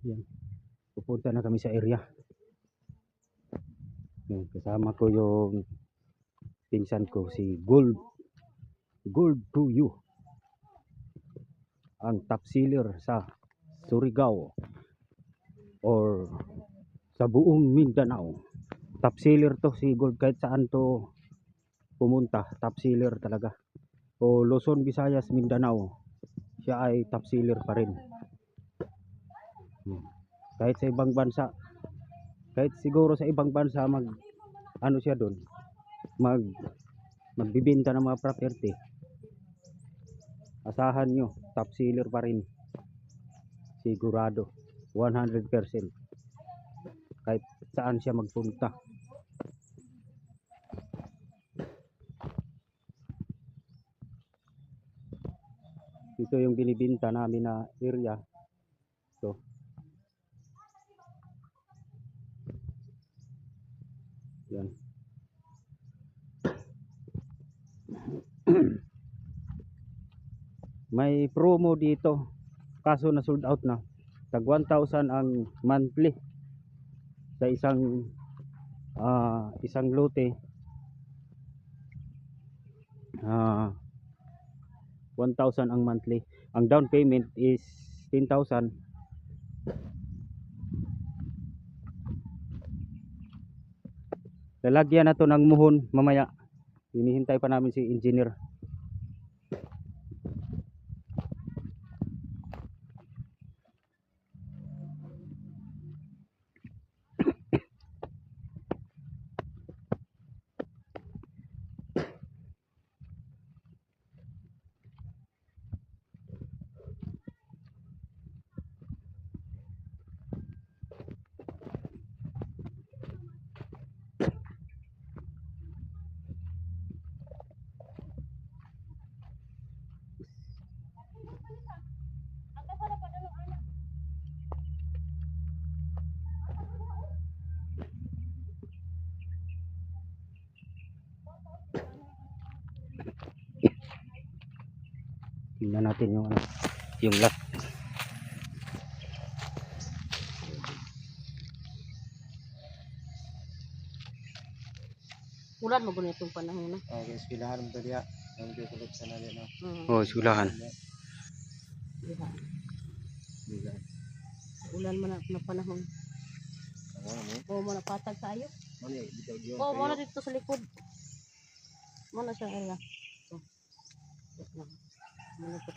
Yan. Pupunta na kami sa area. Yan. Kasama ko yung pinsan ko si Gold to you, ang top sealer sa Surigao or sa buong Mindanao. Top sealer to si Gold, kahit saan to pumunta top sealer talaga. O Luzon, Visayas, Mindanao, siya ay top sealer pa rin. Kahit sa ibang bansa, kahit siguro sa ibang bansa ano siya doon, magbibenta ng mga property, asahan nyo top sealer pa rin, sigurado 100%, kahit saan siya magpunta. Ito yung binibinta namin na area. So yan. May promo dito, kaso na sold out na. Tag 1,000 ang monthly sa isang lote. 1,000 ang monthly. Ang down payment is 10,000. Lalagyan na to ng muhon mamaya. Hinihintay pa namin si engineer. Tingnan natin yung lot. Ulan mo guna itong panahon na. Okay, eskwelahan mo diya. Ang dikulot sa nali na. Oh, eskwelahan. Ulan man na panahon. Oh, mana patag tayo. Oh, mana dito sa likod. Mana siya area. So. Mana ko